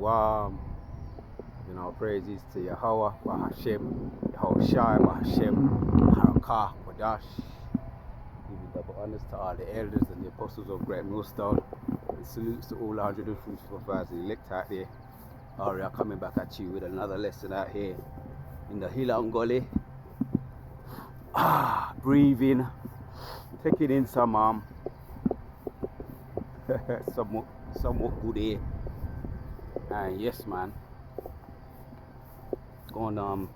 Shalom. Praises to Yahweh, Bahashem, Yahushai, Bahashem, Harakah, Kodash. Giving double honors to all the elders and the apostles of Great Millstone. And salutes to all 145,000 elect out there. Aria coming back at you with another lesson out here in the Hilangoli. Breathing, taking in some somewhat good air. And yes, man, going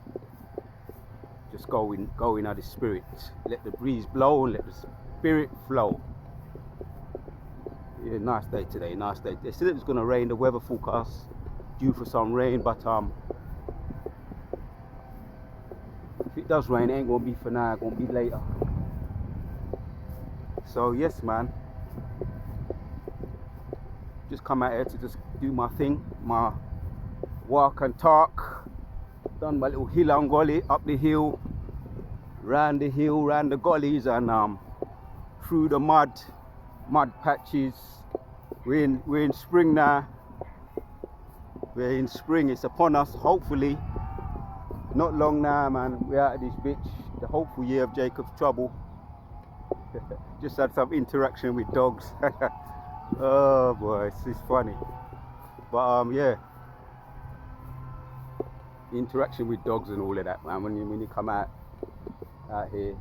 just go in at the spirit. Let the breeze blow and let the spirit flow. Yeah, nice day today, nice day. They said it was gonna rain, the weather forecast due for some rain, but if it does rain, it ain't gonna be for now, it's gonna be later. So yes, man, just come out here to just do my thing, my walk and talk. Done my little Hilangoli, up the hill, round the gullies, and through the mud patches. We're in spring now. We're in spring, it's upon us, hopefully. Not long now, man, we're out of this bitch. The hopeful year of Jacob's trouble. Just had some interaction with dogs. Oh boy, it's funny. But yeah, interaction with dogs and all of that, man. When you come out here,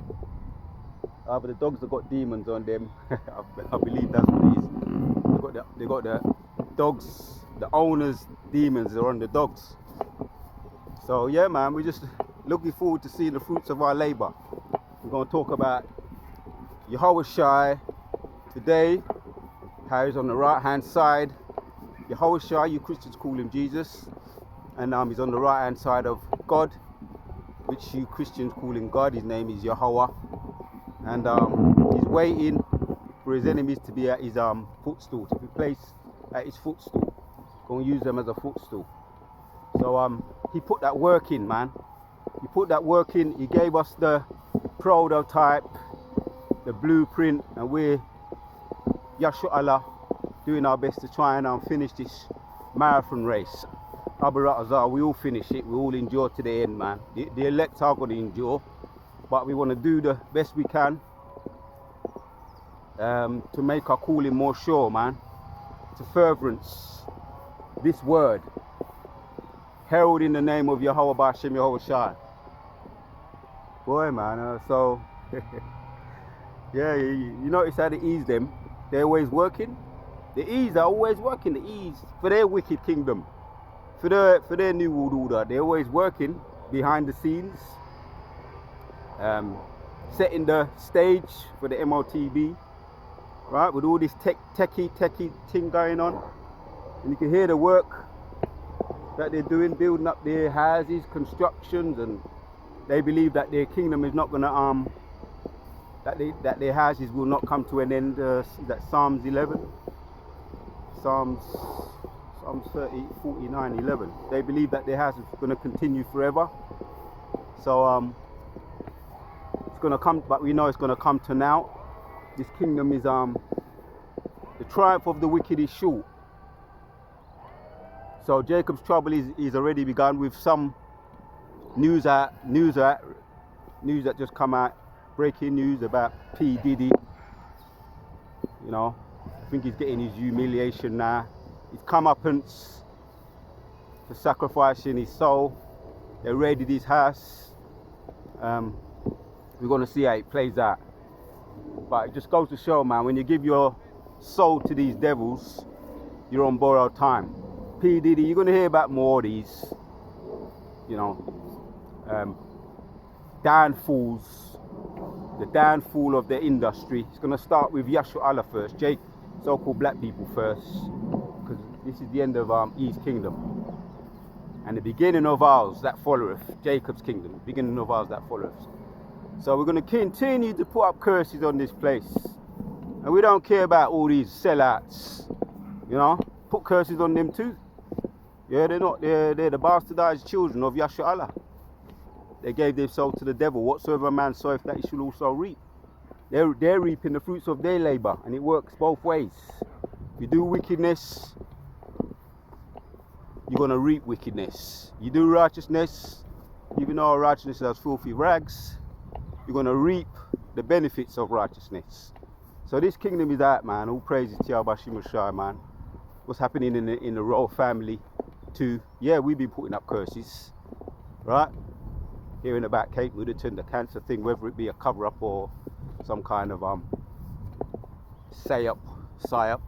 but the dogs have got demons on them. I believe that's what it is. They got the dogs, the owners' demons are on the dogs. So yeah, man, we're just looking forward to seeing the fruits of our labor. We're gonna talk about Yahushai today. How he's on the right hand side. Yahushai, you Christians call him Jesus. And he's on the right hand side of God, which you Christians call him God. His name is Yahweh. And he's waiting for his enemies to be at his footstool, to be placed at his footstool. Going to use them as a footstool. So he put that work in, man. He put that work in. He gave us the prototype, the blueprint, and we're Yahshua doing our best to try and finish this marathon race. Abaratazar, we all finish it, we all endure to the end, man. The elect are going to endure, but we want to do the best we can to make our calling more sure, man. To furtherance this word, herald in the name of Yahweh Bashem Yahushai. Boy, man, so yeah, you notice how they ease them. They're always working. The E's are always working. The E's for their wicked kingdom, for their new world order. They're always working behind the scenes, setting the stage for the MOTB, right? With all this techie thing going on, and you can hear the work that they're doing, building up their houses, constructions, and they believe that their kingdom is not gonna that their houses will not come to an end. That Psalms 11, Psalms 30, 49, 11. They believe that their house is going to continue forever. So it's going to come, but we know it's going to come to now. This kingdom is the triumph of the wicked is short. So Jacob's trouble is already begun, with some news that just come out. Breaking news about P. Diddy. I think he's getting his humiliation now. His comeuppance for sacrificing his soul. They raided his house. We're going to see how it plays out. But it just goes to show, man, when you give your soul to these devils, you're on borrowed time. P. Diddy, you're going to hear about more of these, downfalls. The downfall of the industry. It's going to start with Yahshua first, so-called black people first, because this is the end of his kingdom, and the beginning of ours that followeth, Jacob's kingdom, the beginning of ours that followeth. So we're going to continue to put up curses on this place, and we don't care about all these sellouts, put curses on them too. Yeah, they're the bastardized children of Yahshua. They gave their soul to the devil. Whatsoever a man soweth, that he shall also reap. They're reaping the fruits of their labor, and it works both ways. If you do wickedness, you're going to reap wickedness. You do righteousness, even though righteousness is filthy rags, you're going to reap the benefits of righteousness. So this kingdom is out, man. All praises to Yahweh Hashem Shai, man. What's happening in the royal family too? Yeah, we've been putting up curses, right? Hearing about Kate Middleton, the cancer thing, whether it be a cover-up or some kind of psyop,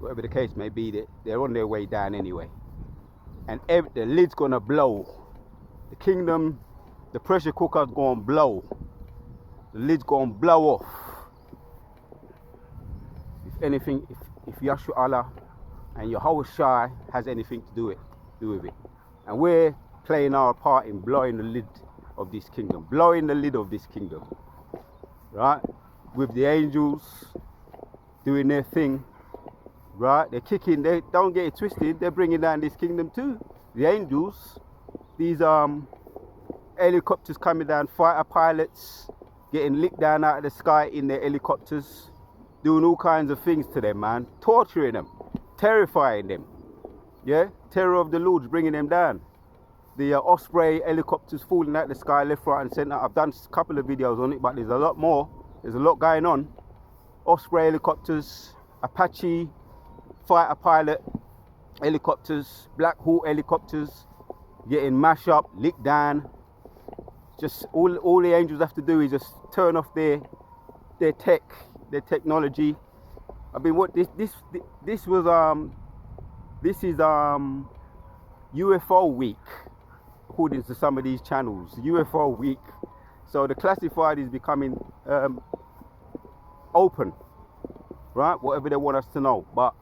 whatever the case may be, they're on their way down anyway. And the lid's gonna blow. The kingdom, the pressure cooker's gonna blow. The lid's gonna blow off. If anything, if Yahshua Allah and Yahweh Shai has anything to do with it. And we're playing our part in blowing the lid of this kingdom. Blowing the lid of this kingdom. Right? With the angels doing their thing. Right? They're kicking, they don't get it twisted, they're bringing down this kingdom too. The angels, these helicopters coming down, fighter pilots getting licked down out of the sky in their helicopters, doing all kinds of things to them, man, torturing them, terrifying them. Yeah, terror of the Lord's bringing them down. The Osprey helicopters falling out of the sky left, right and centre. I've done a couple of videos on it, but there's a lot more. There's a lot going on. Osprey helicopters, Apache fighter pilot helicopters, Black Hawk helicopters getting mashed up, licked down. Just all the angels have to do is just turn off their technology. I mean, what this is UFO week, according to some of these channels. UFO week. So the classified is becoming open, right? Whatever they want us to know, but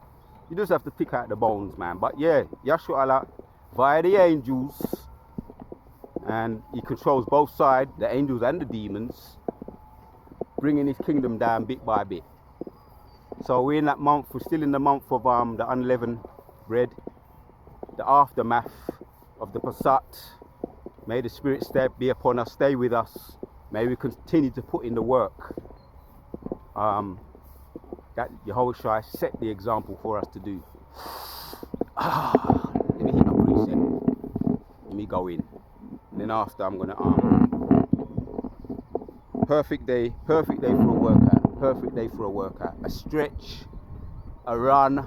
you just have to pick out the bones, man. But yeah, Yahshua Allah via the angels, and he controls both sides, the angels and the demons, bringing his kingdom down bit by bit. So we're in that month, we're still in the month of the unleavened bread, the aftermath of the Passat. May the Spirit be upon us, stay with us. May we continue to put in the work that Yahweh Shai set the example for us to do. Let me hit my preset. Let me go in. And then after I'm gonna perfect day for a workout. Perfect day for a workout. A stretch, a run,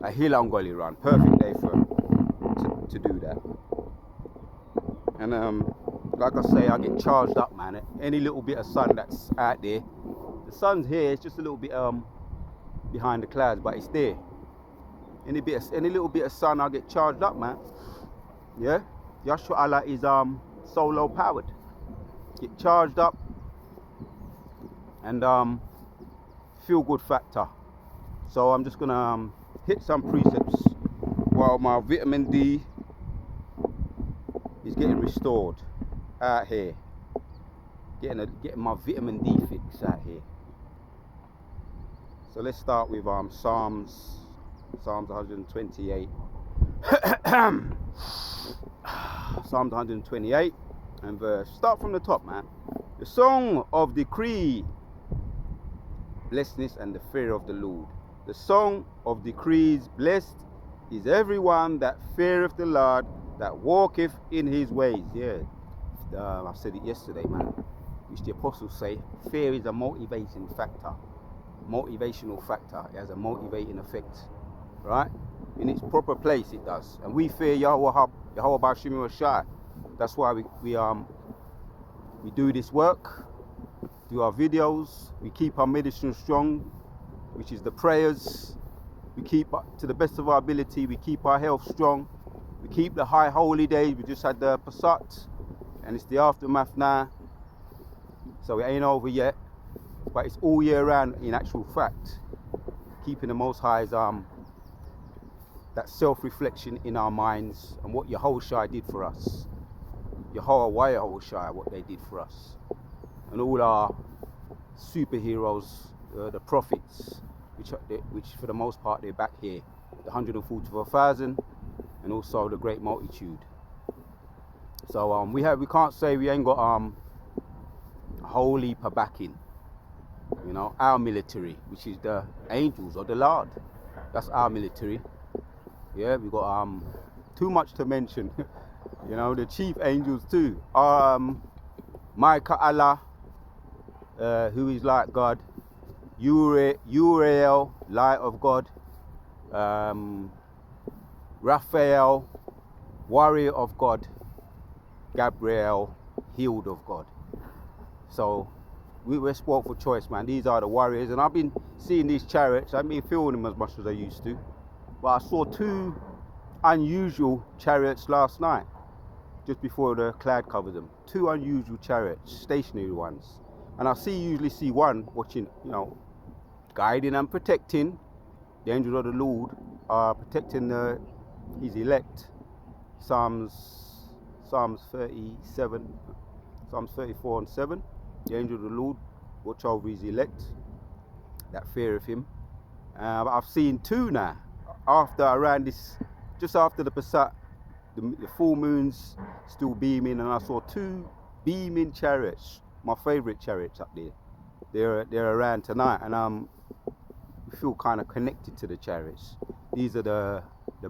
a Hilangoli run. Perfect day to do that. And like I say, I get charged up, man. Any little bit of sun that's out there. The sun's here, it's just a little bit behind the clouds, but it's there. Any little bit of sun, I'll get charged up, man. Yeah? Yahshua Allah is solar powered. Get charged up and feel good factor. So I'm just gonna hit some precepts while my vitamin D is getting restored out here. Getting my vitamin D fix out here. So let's start with Psalms 128. Psalms 128 and verse. Start from the top, man. The song of decree, blessedness and the fear of the Lord. The song of decrees, blessed is everyone that feareth the Lord, that walketh in his ways. Yeah, I said it yesterday, man. Which the apostles say, fear is a motivating factor. Motivational factor. It has a motivating effect, right? In its proper place, it does. And we fear Yahweh Hashem Shai. That's why we do this work, do our videos, we keep our medicine strong, which is the prayers. We keep, to the best of our ability, we keep our health strong. We keep the high holy days. We just had the Passat, and it's the aftermath now. So it ain't over yet, but it's all year round in actual fact. Keeping the Most High's that self-reflection in our minds and what Yahweh Shai did for us. Yahweh Shai, what they did for us. And all our superheroes, the prophets, which for the most part they're back here. The 144,000 and also the great multitude. So we can't say we ain't got a whole heap of backing. You know, our military, which is the angels or the Lord. That's our military. Yeah, we got too much to mention. You know, the chief angels too. Michael, who is like God. Uriel, light of God. Raphael, warrior of God. Gabriel, healed of God. So we're spoiled for choice, man. These are the warriors, and I've been seeing these chariots. I haven't been feeling them as much as I used to, but I saw two unusual chariots last night, just before the cloud covered them. Two unusual chariots, stationary ones, and I usually see one watching, you know, guiding and protecting. The angels of the Lord are protecting his elect. Psalms 37, Psalms 34 and 7. The angel of the Lord watch over his elect that fear of him. But I've seen two now. Just after the Passat, the full moon's still beaming, and I saw two beaming chariots, my favourite chariots up there. They're around tonight, and I feel kind of connected to the chariots. These are the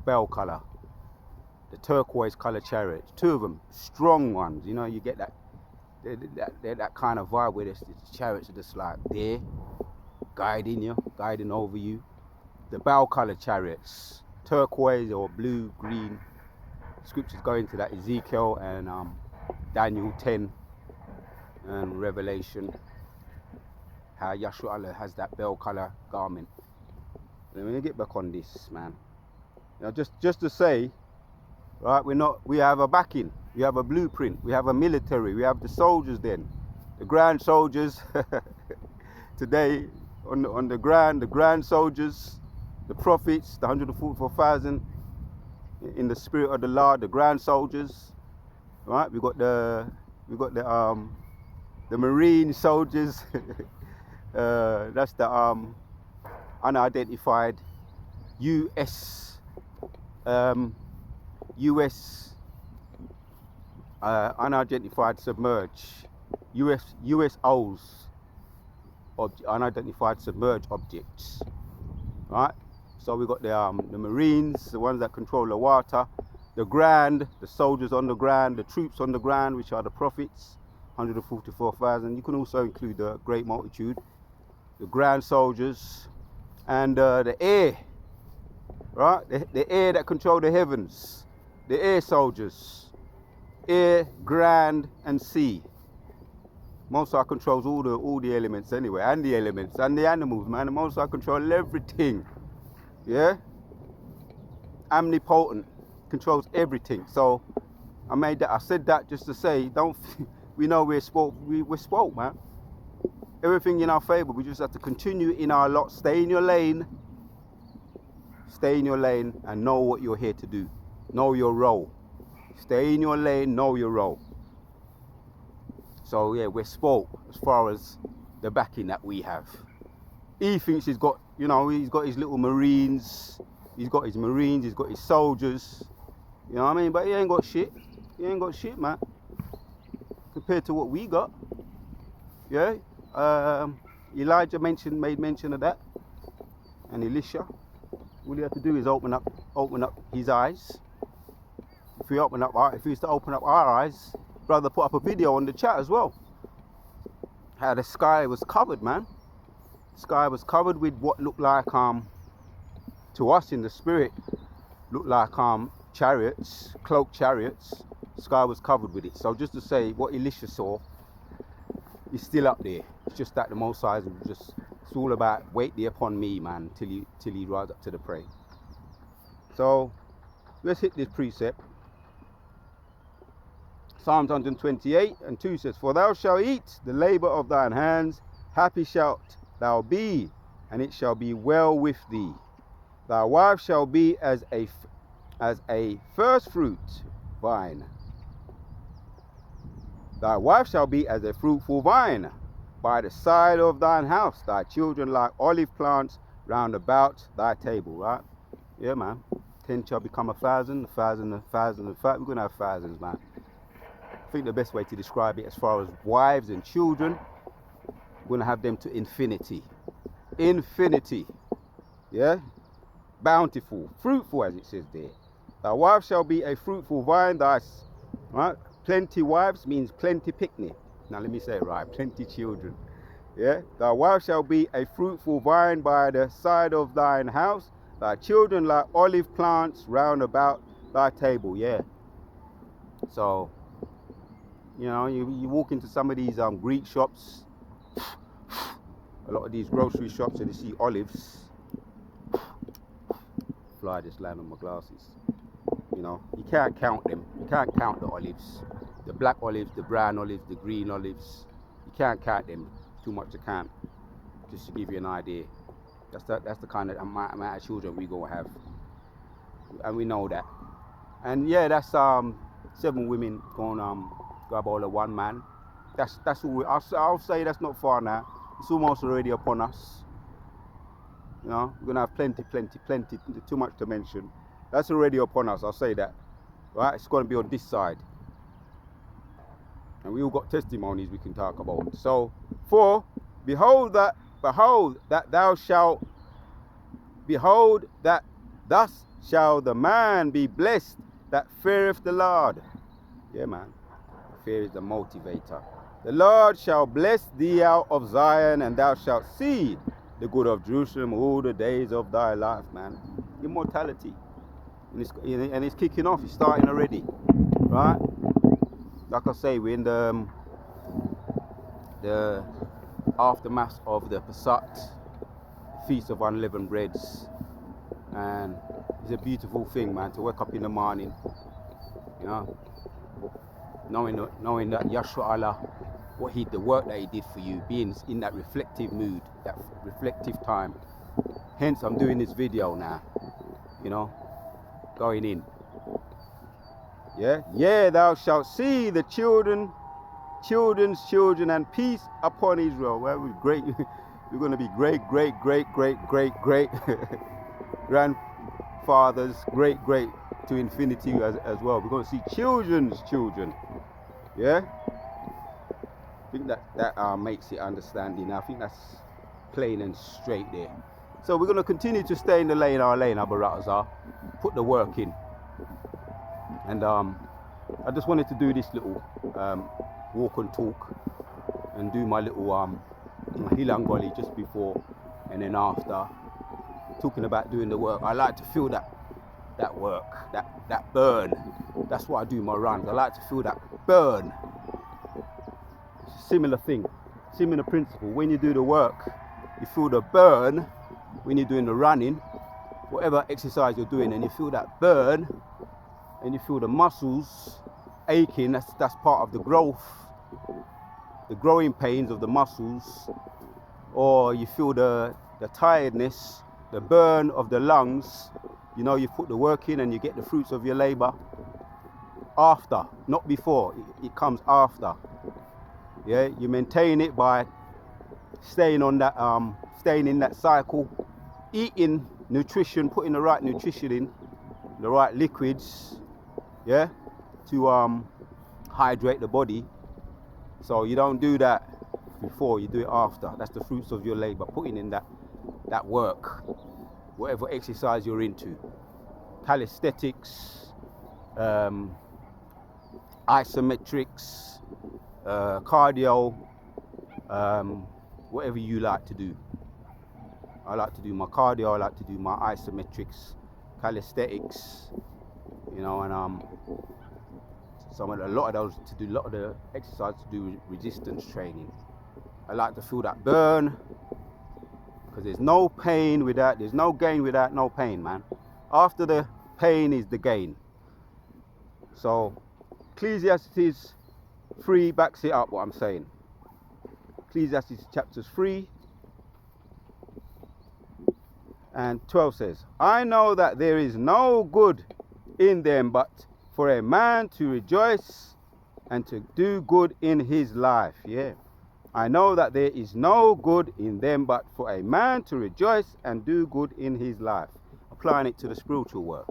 bell colour, the turquoise colour chariots. Two of them, strong ones. You know, you get that. They're that kind of vibe where the chariots are just like there, guiding you, guiding over you. The bell colour chariots, turquoise or blue, green. Scriptures go into that, Ezekiel and Daniel 10 and Revelation. How Yeshua has that bell colour garment. Let me get back on this, man. You know, just to say, right? We have a backing. We have a blueprint. We have a military. We have the soldiers. Then, the grand soldiers. Today, on the grand soldiers, the prophets, the 144,000 in the spirit of the Lord, the grand soldiers. Right? We got the marine soldiers. That's the unidentified US unidentified submerged USOs, unidentified submerged objects, right? So we got the Marines, the ones that control the water, the soldiers on the ground, the troops on the ground, which are the prophets, 144,000. You can also include the great multitude, the grand soldiers, and the air, right? The air that control the heavens, the air soldiers, air, ground, and sea. Most High controls all the elements anyway, and the elements and the animals, man. The Most High control everything. Yeah, omnipotent, controls everything. So I said that just to say, we know we're spoiled, we're spoiled, man. Everything in our favor. We just have to continue in our lot. Stay in your lane. Stay in your lane and know what you're here to do. Know your role. Stay in your lane, know your role. So yeah, we're spoiled as far as the backing that we have. He thinks he's got his little Marines, he's got his soldiers, you know what I mean? But he ain't got shit. He ain't got shit, man. Compared to what we got. Yeah. Elijah made mention of that. And Elisha. All you have to do is open up his eyes. If he used to open up our eyes, brother put up a video on the chat as well. How the sky was covered, man. The sky was covered with what looked like to us in the spirit looked like chariots, cloaked chariots. The sky was covered with it. So just to say, what Elisha saw is still up there. It's just that the Most High is it's all about wait thee upon me, man, till he rise up to the prey. So let's hit this precept. Psalms 128 and 2 says, For thou shalt eat the labour of thine hands, happy shalt thou be, and it shall be well with thee. Thy wife shall be as a first fruit vine. Thy wife shall be as a fruitful vine by the side of thine house, thy children like olive plants round about thy table, right? Yeah, man. 10 shall become 1,000, 1,000, 1,000, 1,000. We're going to have thousands, man. I think the best way to describe it as far as wives and children, we're going to have them to infinity. Infinity. Yeah? Bountiful, fruitful, as it says there. Thy wife shall be a fruitful vine. Right? Plenty wives means plenty picnic. Now let me say it right. Plenty children. Yeah. Thy wife shall be a fruitful vine by the side of thine house. Thy children like olive plants round about thy table. Yeah. So, you know, you walk into some of these Greek shops, a lot of these grocery shops, and you see olives. Fly just land on my glasses. You know, you can't count them. You can't count the olives. The black olives, the brown olives, the green olives. You can't count them. Too much to count. Just to give you an idea. That's the kind of amount of children we gonna have. And we know that. And yeah, that's 7 women gonna grab all of 1 man. That's all. I'll say that's not far now. It's almost already upon us. You know, we're gonna have plenty. Too much to mention. That's already upon us. I'll say that. Right? It's gonna be on this side. And we all got testimonies we can talk about. So, for behold that thus shall the man be blessed that feareth the Lord. Yeah, man. Fear is the motivator. The Lord shall bless thee out of Zion, and thou shalt see the good of Jerusalem all the days of thy life, man. Immortality. And it's kicking off. It's starting already. Right? Like I say, we're in the aftermath of the Pesach, Feast of Unleavened Breads. And it's a beautiful thing, man, to wake up in the morning, you know, knowing that Yahshua Allah, the work that he did for you, being in that reflective mood, that reflective time. Hence, I'm doing this video now, you know, going in. Yeah, thou shalt see the children's children, and peace upon Israel. Well, we're going to be great grandfathers, great to infinity as well. We're going to see children's children. Yeah, I think that makes it understanding. I think that's plain and straight there. So we're going to continue to stay in the lane, our Baratazar, put the work in. And I just wanted to do this little walk and talk and do my little Hilangoli just before and then after, talking about doing the work. I like to feel that work, that burn. That's what I do in my runs. I like to feel that burn. It's a similar thing, similar principle. When you do the work, you feel the burn. When you're doing the running, whatever exercise you're doing, and you feel that burn, and you feel the muscles aching. That's part of the growth, the growing pains of the muscles. Or you feel the tiredness, the burn of the lungs. You know, you put the work in and you get the fruits of your labor after, not before. It comes after. Yeah, you maintain it by staying in that cycle, eating nutrition, putting the right nutrition in, the right liquids, yeah, to hydrate the body. So you don't do that before, you do it after. That's the fruits of your labor, putting in that work, whatever exercise you're into, calisthenics, isometrics, cardio, whatever you like to do. I like to do my cardio, I like to do my isometrics, calisthenics, you know, and a lot of the exercise to do with resistance training. I like to feel that burn, because there's no pain without, there's no gain without no pain, man. After the pain is the gain. So Ecclesiastes 3 backs it up, what I'm saying. Ecclesiastes chapters 3 and 12 says, I know that there is no good in them but for a man to rejoice and to do good in his life. Yeah. I know that there is no good in them but for a man to rejoice and do good in his life. Applying it to the spiritual work.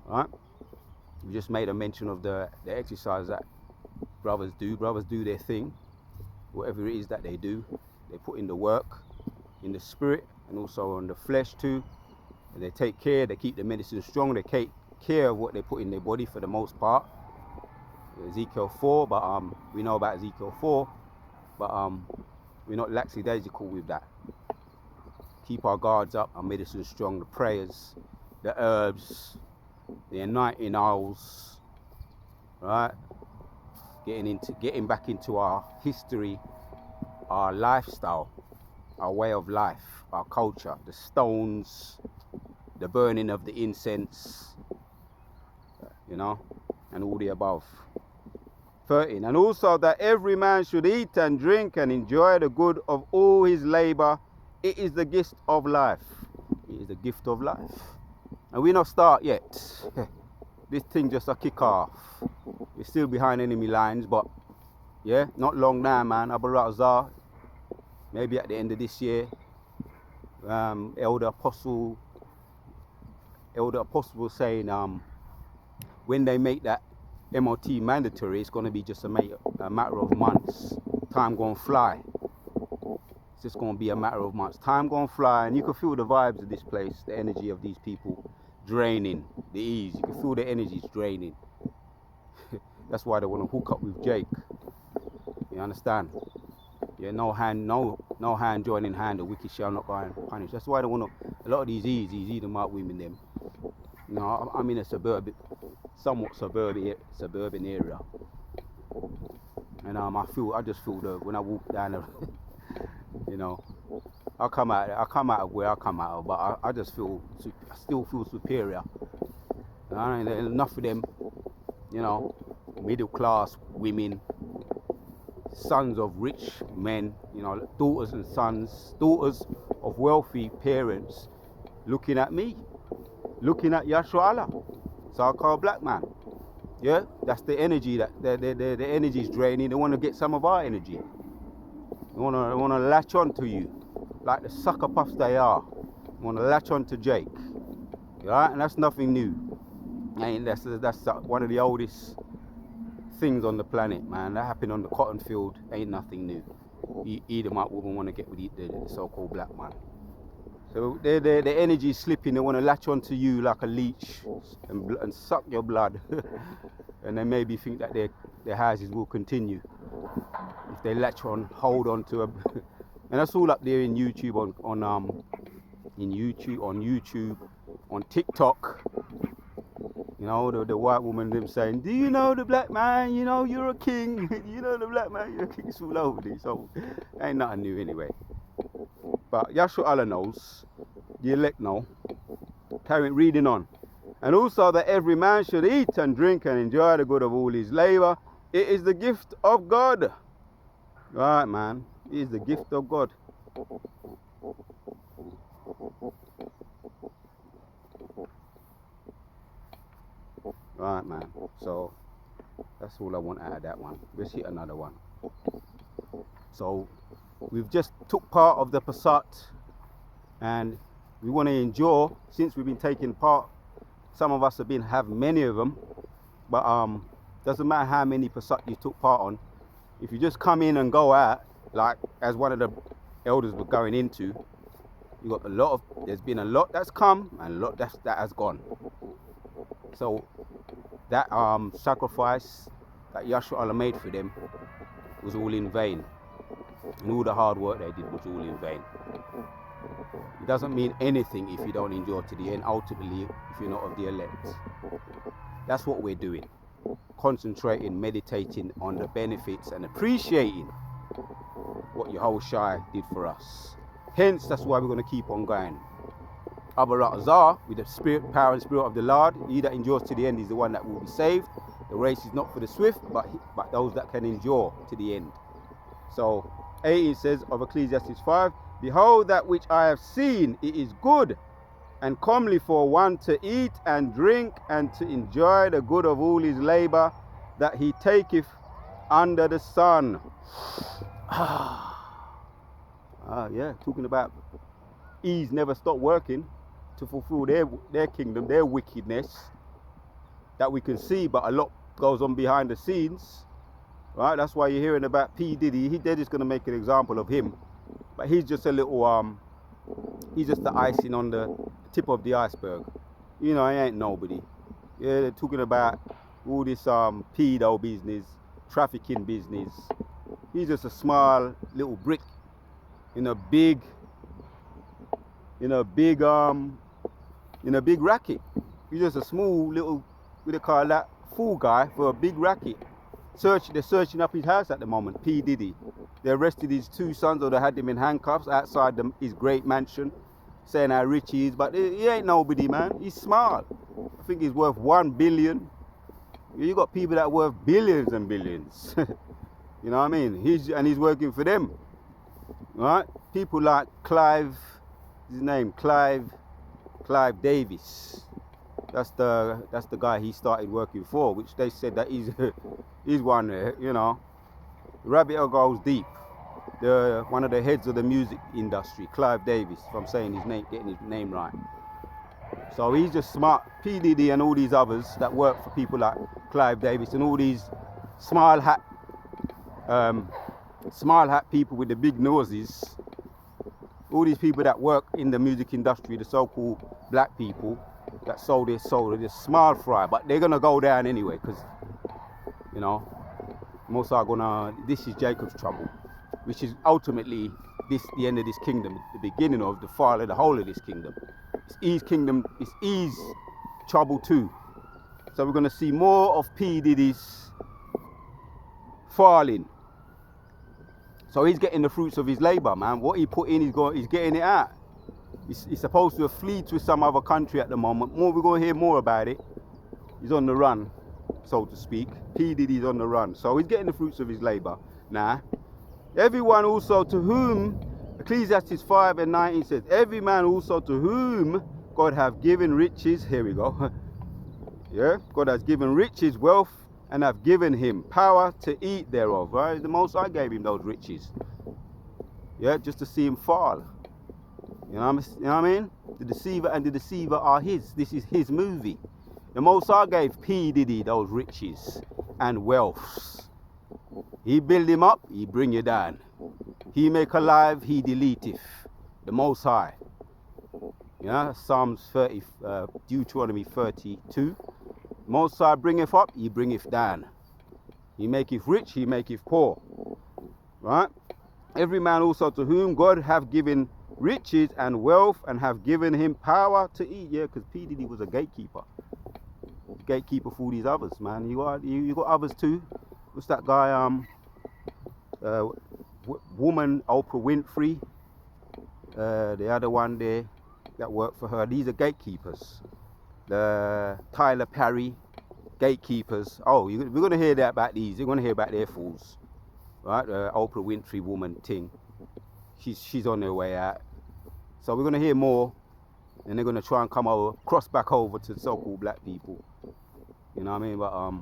Right? We just made a mention of the exercise that brothers do. Brothers do their thing. Whatever it is that they do, they put in the work, in the spirit and also on the flesh too. And they take care, they keep the medicine strong, they care of what they put in their body for the most part. Ezekiel 4, but we know about Ezekiel 4, but we're not lackadaisical with that. Keep our guards up, our medicine strong, the prayers, the herbs, the anointing oils, right? Getting back into our history, our lifestyle, our way of life, our culture, the stones, the burning of the incense, you know, and all the above. 13. And also that every man should eat and drink and enjoy the good of all his labor. It is the gift of life. It is the gift of life. And we not start yet. This thing just a kick off. We're still behind enemy lines, but yeah, not long now, man. Abu Razar, maybe at the end of this year, Elder Apostle was saying when they make that MOT mandatory, it's going to be just a matter of months. Time going to fly. It's just going to be a matter of months. Time going to fly, and you can feel the vibes of this place, the energy of these people draining, the ease. You can feel the energies draining. That's why they want to hook up with Jake. You understand? Yeah, no hand joining hand, the wicked shall not go unpunished. That's why they want to, a lot of these Edomite women, them. You know, I'm in a somewhat suburban area. And I just feel when I walk down the, you know, I come out of where I come out of, but I still feel superior. And enough of them, you know, middle class women, sons of rich men, you know, daughters of wealthy parents, looking at me, looking at Yashua Allah, so-called black man. Yeah, that's the energy that the energy is draining. They want to get some of our energy. They want to latch on to you, like the sucker puffs they are. They want to latch on to Jake, right? And that's nothing new. And that's one of the oldest things on the planet, man. That happened on the cotton field. Ain't nothing new. Edomite women want to get with the so-called black man. So the energy is slipping. They want to latch onto you like a leech and suck your blood, and they maybe think that their houses will continue if they hold on to a. And that's all up there in YouTube on TikTok. You know, the white woman them saying, "Do you know the black man? You know you're a king. You know the black man, you're a king." It's all over there. So ain't nothing new anyway. But Yashua Allah knows, the elect know. Carry reading on. And also that every man should eat and drink and enjoy the good of all his labor. It is the gift of God. Right, man. It is the gift of God. Right, man. So that's all I want out of that one. Let's hit another one. So we've just took part of the Passat, and we want to endure. Since we've been taking part, some of us have many of them, but doesn't matter how many Passat you took part on. If you just come in and go out, like as one of the elders were going into, you got there's been a lot that's come and a lot that has gone. So that sacrifice that Yashua Allah made for them was all in vain. And all the hard work they did was all in vain. It doesn't mean anything if you don't endure to the end, ultimately, if you're not of the elect. That's what we're doing. Concentrating, meditating on the benefits and appreciating what Yahushua did for us. Hence, that's why we're going to keep on going. Abu Razar, with the spirit, power and spirit of the Lord, he that endures to the end is the one that will be saved. The race is not for the swift, but those that can endure to the end. So 18 says of Ecclesiastes 5, "Behold, that which I have seen, it is good and comely for one to eat and drink and to enjoy the good of all his labor that he taketh under the sun." Yeah, talking about ease never stop working to fulfill their kingdom, their wickedness that we can see, but a lot goes on behind the scenes. Right, that's why you're hearing about P. Diddy. They're just going to make an example of him, but he's just a little he's just the icing on the tip of the iceberg. You know, he ain't nobody. Yeah, they're talking about all this pedo business, trafficking business. He's just a small little brick in a big in a big racket. He's just a small little, what they call that, fool guy for a big racket. They're searching up his house at the moment. P Diddy. They arrested his 2 sons, or they had them in handcuffs outside his great mansion, saying how rich he is. But he ain't nobody, man. He's smart. I think he's worth 1 billion. You got people that are worth billions and billions. You know what I mean? He's working for them, right? People like Clive, his name Clive Davis. That's the guy he started working for, which they said that he's one, you know. The rabbit hole goes deep. One of the heads of the music industry, Clive Davis, if I'm saying getting his name right. So he's just smart. P Diddy and all these others that work for people like Clive Davis and all these small hat people with the big noses. All these people that work in the music industry, the so-called black people that sold their soul, they're just small fry, but they're gonna go down anyway, because you know, most are gonna. This is Jacob's trouble, which is ultimately the end of this kingdom, the beginning of the fall of the whole of this kingdom. It's Eve's kingdom. It's Eve's trouble too. So we're gonna see more of P Diddy's falling. So he's getting the fruits of his labor, man. What he put in, he's getting it out. He's supposed to have fled to some other country at the moment. We're going to hear more about it. He's on the run, so to speak. P Diddy's on the run. So he's getting the fruits of his labor. Now, everyone also to whom, Ecclesiastes 5:19 says, every man also to whom God have given riches, here we go. Yeah, God has given riches, wealth, and have given him power to eat thereof, right? The Most High gave him those riches. Yeah, just to see him fall. You know what I mean? The deceiver and the deceiver are his. This is his movie. The Most High gave P Diddy those riches and wealths. He build him up, he bring you down. He make alive, he deleteth. The Most High. Yeah, Psalms 30, Deuteronomy 32. Most High bringeth up, he bringeth down. He maketh rich, he maketh poor. Right? Every man also to whom God have given riches and wealth and have given him power to eat. Yeah, because P Diddy was a gatekeeper. Gatekeeper for all these others, man. You got others too. What's that guy? Woman Oprah Winfrey. The other one there that worked for her. These are gatekeepers. The Tyler Perry gatekeepers. Oh, we're going to hear that about these. You're going to hear about their fools, right? The Oprah Winfrey woman thing. She's on their way out. So we're going to hear more, and they're going to try and cross back over to so-called black people. You know what I mean? But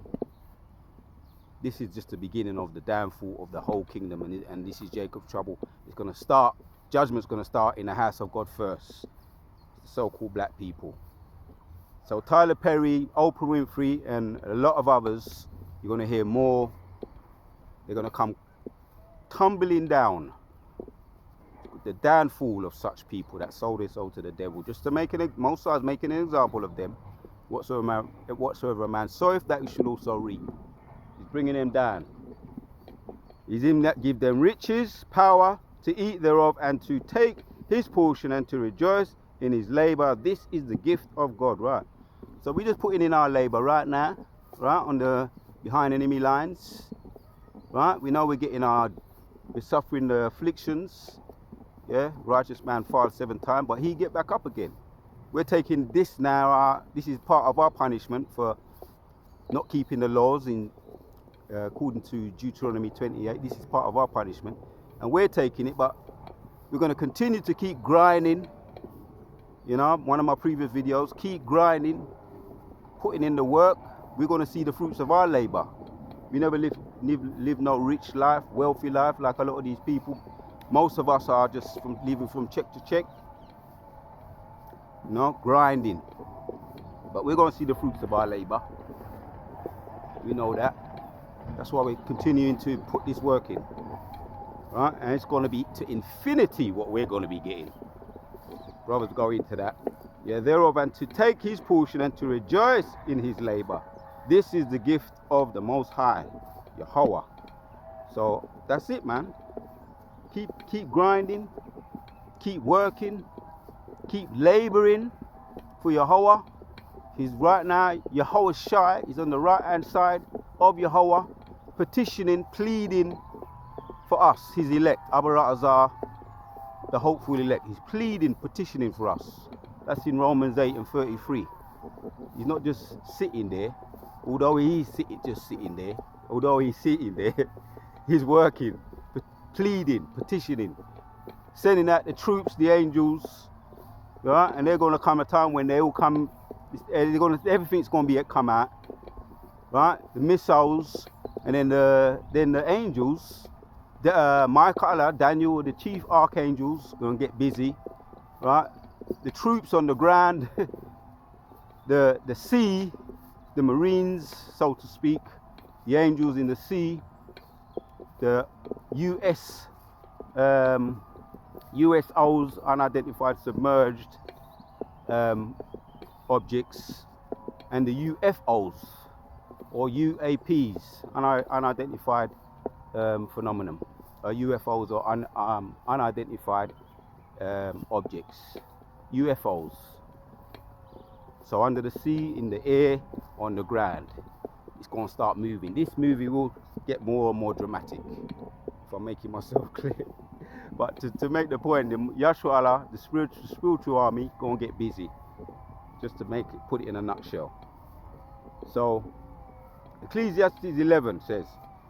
this is just the beginning of the downfall of the whole kingdom, and this is Jacob's trouble. It's going to start. Judgment's going to start in the house of God first. The so-called black people. So Tyler Perry, Oprah Winfrey, and a lot of others, you're going to hear more. They're going to come tumbling down. The downfall of such people that sold their soul to the devil, just to make it. Most High's making an example of them. Whatsoever a man soweth, that he should also reap. He's bringing them down. He's him that give them riches, power to eat thereof, and to take his portion, and to rejoice in his labor. This is the gift of God, right? So we're just putting in our labor right now, right, on the behind enemy lines, right? We know we're suffering the afflictions. Yeah, righteous man falls 7 times, but he get back up again. We're taking this now. This is part of our punishment for not keeping the laws according to Deuteronomy 28. This is part of our punishment, and we're taking it. But we're going to continue to keep grinding. You know, one of my previous videos, keep grinding, putting in the work. We're going to see the fruits of our labor. We never live no rich life, wealthy life like a lot of these people. Most of us are just living from check to check, you know, grinding. But we're going to see the fruits of our labor. We know that. That's why we're continuing to put this work in. Right? And it's going to be to infinity what we're going to be getting. Brothers go into that. yeah, thereof, and to take his portion and to rejoice in his labor. This is the gift of the Most High, Yahweh. So that's it, man. Keep grinding, keep working, keep laboring for Yahweh. He's right now, Yahweh Shai is on the right hand side of Yahweh, petitioning, pleading for us, his elect, Abaratazar, the hopeful elect. He's pleading, petitioning for us. That's in Romans 8 and 33. He's not just sitting there, although he's just sitting there, he's working, pleading, petitioning, sending out the troops, the angels, right? And they're going to come a time when they all come, everything's going to come out, right? The missiles, and then the angels, Michael, Daniel, the chief archangels, going to get busy, right? The troops on the ground, the sea, the marines, so to speak, the angels in the sea, the USOs, unidentified submerged objects, and the UFOs or UAPs, unidentified phenomenon. UFOs or unidentified objects, UFOs. So under the sea, in the air, on the ground, it's going to start moving. This movie will get more and more dramatic, if I'm making myself clear. But to make the point, the Yahshua, the spiritual army, going to get busy. Just to put it in a nutshell. So Ecclesiastes 11 says,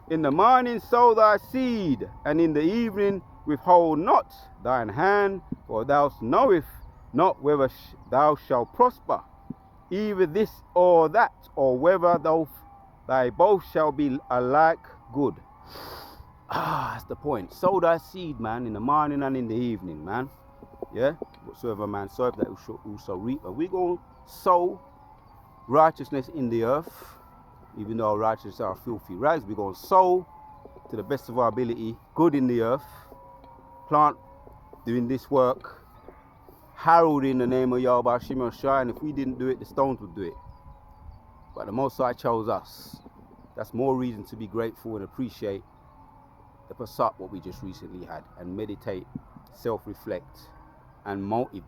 in the morning sow thy seed, and in the evening withhold not thine hand, for thou knowest not whether thou shalt prosper, either this or that, or whether thy both shall be alike good. That's the point. Sow thy seed, man, in the morning and in the evening, man. Yeah? Whatsoever man soweth, that shall also reap. And we're going to sow righteousness in the earth, even though our righteousness are filthy rags. We're going to sow, to the best of our ability, good in the earth. Plant, doing this work, herald in the name of Yahweh Shimon Shai, and if we didn't do it, the stones would do it. But the Most High chose us. That's more reason to be grateful and appreciate the Passat, what we just recently had, and meditate, self-reflect, and it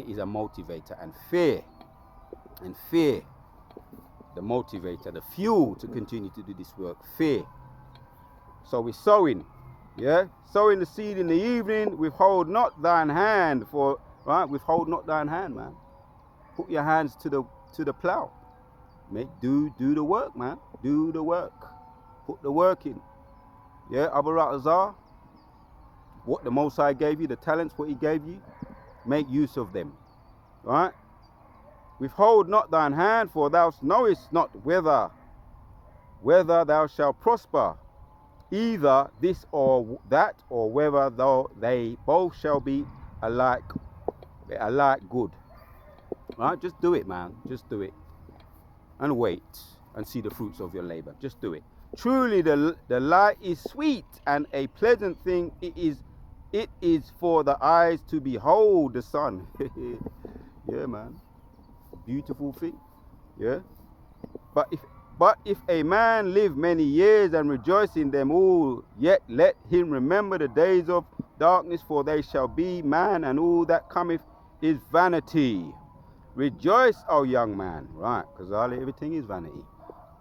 is a motivator. And fear, the motivator, the fuel to continue to do this work. Fear. So we're sowing, yeah, sowing the seed in the evening. Withhold not thine hand, withhold not thine hand, man. Put your hands to the plow. Do the work, man. Do the work. Put the work in. Yeah, Abaratazar, what the Most High gave you, the talents, what he gave you, make use of them. Right? Withhold not thine hand, for thou knowest not whether thou shalt prosper, either this or that, or whether they both shall be alike good. Right? Just do it, man. Just do it. And wait and see the fruits of your labor. Just do it. Truly the light is sweet, and a pleasant thing it is for the eyes to behold the sun. Yeah, man. Beautiful thing. Yeah. But if a man live many years and rejoice in them all, yet let him remember the days of darkness, for they shall be man, and all that cometh is vanity. Rejoice, O young man. Right, because everything is vanity.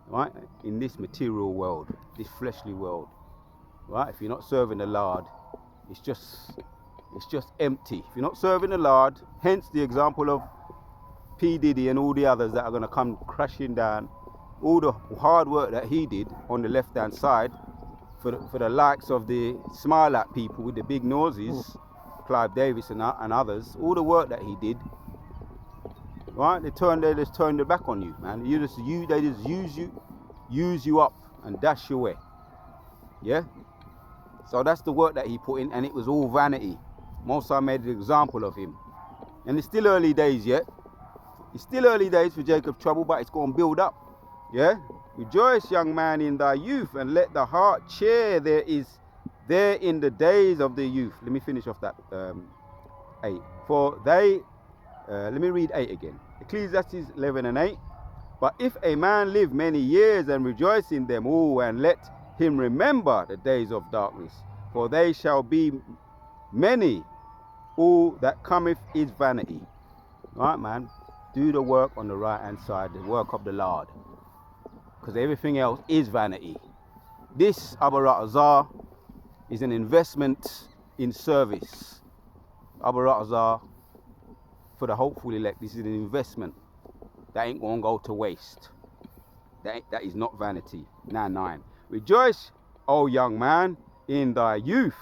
Right, in this material world, this fleshly world, right? If you're not serving the Lord, it's just empty. If you're not serving the Lord, hence the example of P. Diddy and all the others that are going to come crashing down, all the hard work that he did on the left-hand side for the likes of the smile at people with the big noses, Clive Davis and others, all the work that he did. Right, they just turn their back on you, man. They just use you up and dash you away. Yeah. So that's the work that he put in, and it was all vanity. Most I made an example of him, and it's still early days yet. It's still early days for Jacob Trouble, but it's going to build up. Yeah. Rejoice, young man, in thy youth, and let the heart cheer. There in the days of the youth. Let me finish off that 8. For they let me read 8 again. Ecclesiastes 11 and 8. But if a man live many years and rejoice in them all, and let him remember the days of darkness, for they shall be many, all that cometh is vanity. Right, man? Do the work on the right hand side, the work of the Lord. Because everything else is vanity. This Abarat Azar is an investment in service. Abarat Azar, for the hopeful elect, this is an investment. That ain't gonna go to waste. That is not vanity. Now 9. Rejoice, O young man, in thy youth,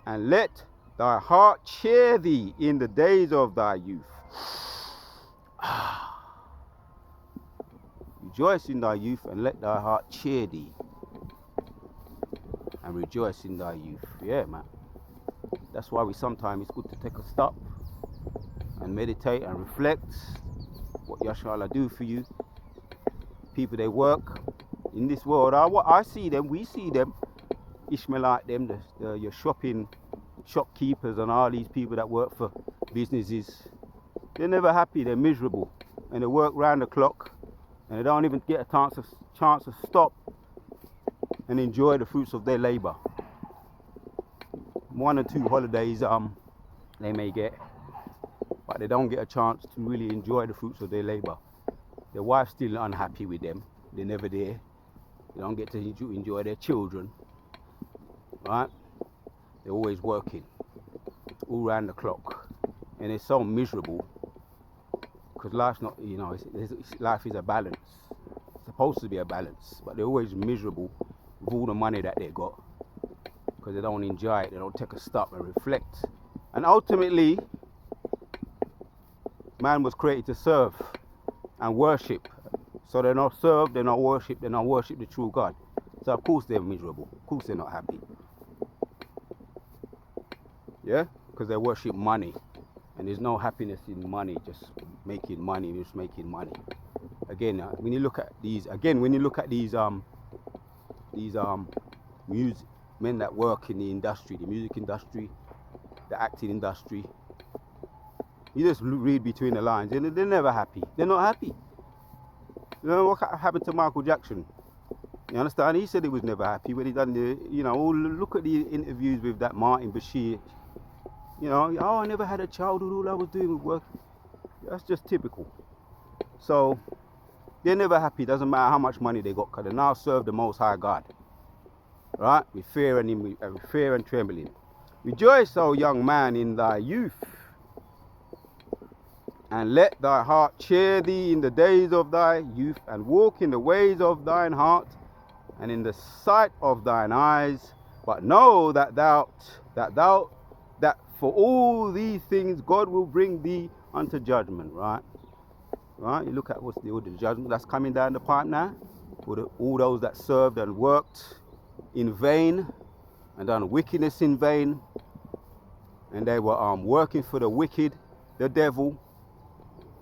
and let thy heart cheer thee in the days of thy youth. Rejoice in thy youth, and let thy heart cheer thee. And rejoice in thy youth. Yeah, man. That's why sometimes it's good to take a stop and meditate and reflect what Yashala do for you. People, they work in this world. I see them, we see them, Ishmaelite, them, your shopkeepers and all these people that work for businesses. They're never happy, they're miserable. And they work round the clock and they don't even get a chance to stop and enjoy the fruits of their labor. 1 or 2 holidays they may get, but they don't get a chance to really enjoy the fruits of their labor. Their wife's still unhappy with them. They're never there. They don't get to enjoy their children. Right? They're always working all round the clock. And it's so miserable because life's not, life is a balance. It's supposed to be a balance, but they're always miserable with all the money that they got because they don't enjoy it. They don't take a stop and reflect. And ultimately, man was created to serve and worship. So they're not served, they're not worship the true God. So of course they're miserable. Of course they're not happy. Yeah? Because they worship money. And there's no happiness in money, just making money. Again, when you look at these music men that work in the industry, the music industry, the acting industry, you just read between the lines, and they're never happy. They're not happy. You know what happened to Michael Jackson? You understand? He said he was never happy when he done look at the interviews with that Martin Bashir. I never had a childhood, all I was doing was work. That's just typical. So, they're never happy, doesn't matter how much money they got, because they now serve the Most High God. Right? With fear and trembling. Rejoice, O young man, in thy youth, and let thy heart cheer thee in the days of thy youth, and walk in the ways of thine heart, and in the sight of thine eyes. But know that for all these things God will bring thee unto judgment. Right? You look at what's the judgment that's coming down the pipe now. All those that served and worked in vain and done wickedness in vain, and they were working for the wicked, the devil,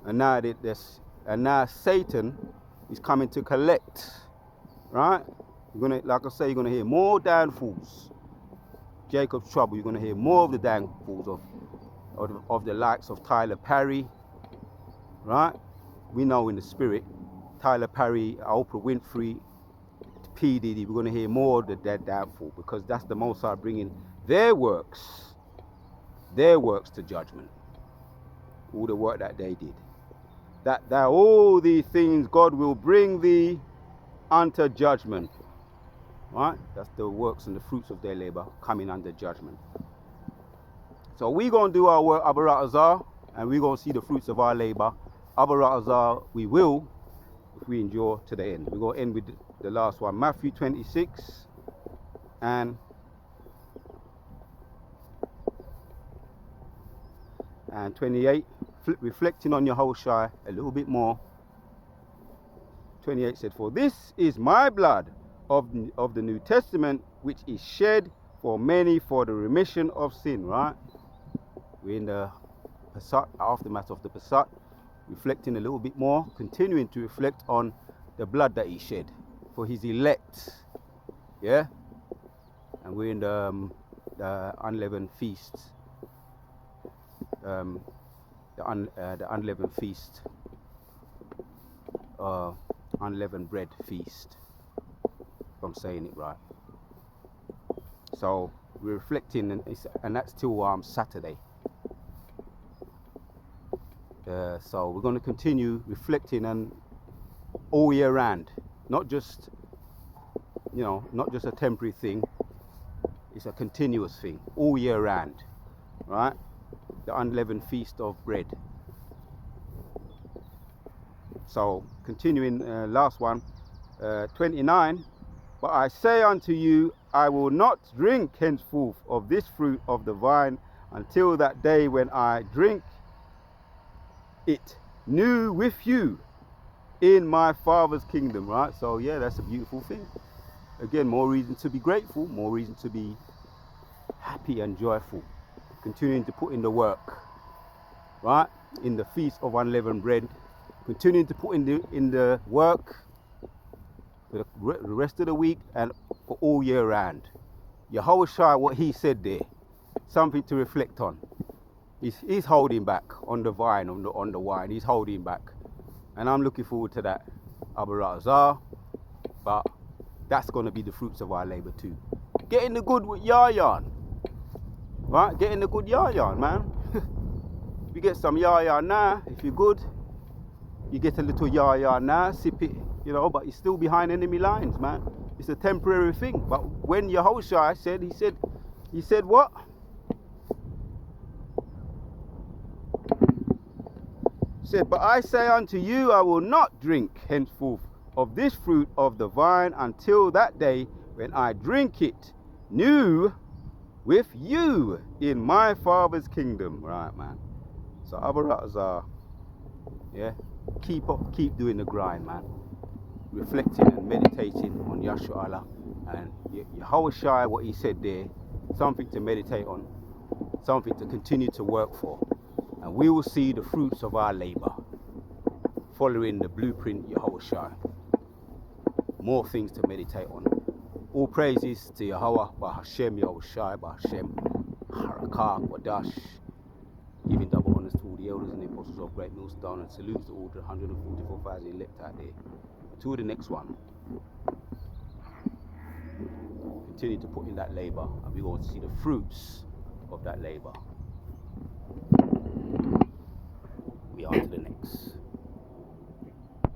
and now Satan is coming to collect. Right? Like I say, you're gonna hear more downfalls. Jacob's trouble. You're gonna hear more of the downfalls of the likes of Tyler Perry. Right? We know in the spirit, Tyler Perry, Oprah Winfrey, P. Diddy, we're going to hear more of that downfall, because that's the Most High bringing their works to judgment. All the work that they did. That all these things God will bring thee unto judgment. Right? That's the works and the fruits of their labor coming under judgment. So we're going to do our work, Abarat Azar, and we're going to see the fruits of our labor. Abarat Azar, we will, if we endure to the end. We're going to end with the last one, Matthew 26 and 28. Reflecting on your Yahushua a little bit more. 28 said, "For this is my blood of the New Testament, which is shed for many for the remission of sin." Right? We're in the Pesach, aftermath of the Pesach, reflecting a little bit more, continuing to reflect on the blood that he shed for his elect. Yeah? And we're in the unleavened feast. the unleavened feast, unleavened bread feast, if I'm saying it right. So we're reflecting, and that's till Saturday. So we're going to continue reflecting and all year round, not just a temporary thing. It's a continuous thing, all year round, right? The unleavened feast of bread. So continuing, last one, 29. But I say unto you, I will not drink henceforth of this fruit of the vine until that day when I drink it new with you in my Father's kingdom, right? So yeah, that's a beautiful thing. Again, more reason to be grateful, more reason to be happy and joyful. Continuing to put in the work, right? In the feast of unleavened bread, continuing to put in the work for the rest of the week and for all year round. Yahushua, what he said there, something to reflect on. He's holding back on the vine, on the wine. He's holding back, and I'm looking forward to that. Abarazah, but that's going to be the fruits of our labor too. Getting the good with Yayan, right? Getting the good Yayan, man. You get some Yayan now, if you're good. You get a little Yayan now, sip it, but you're still behind enemy lines, man. It's a temporary thing. But when Yahushua said, he said what? He said, but I say unto you, I will not drink henceforth of this fruit of the vine until that day when I drink it new with you in my Father's kingdom. Right, man. So Abarazah, yeah, keep doing the grind, man. Reflecting and meditating on Yahshua Allah and Yahushua, what he said there, something to meditate on, something to continue to work for, and we will see the fruits of our labor following the blueprint Yahushua. More things to meditate on. All praises to Yahweh, Bahashem Yahushua, Bahashem Harakah Wadash, giving double honors to all the elders and the apostles of Great Millstone, and salutes to all the 144,000 elect out there. Until the next one, continue to put in that labor, and we're going to see the fruits of that labor. We are to the next.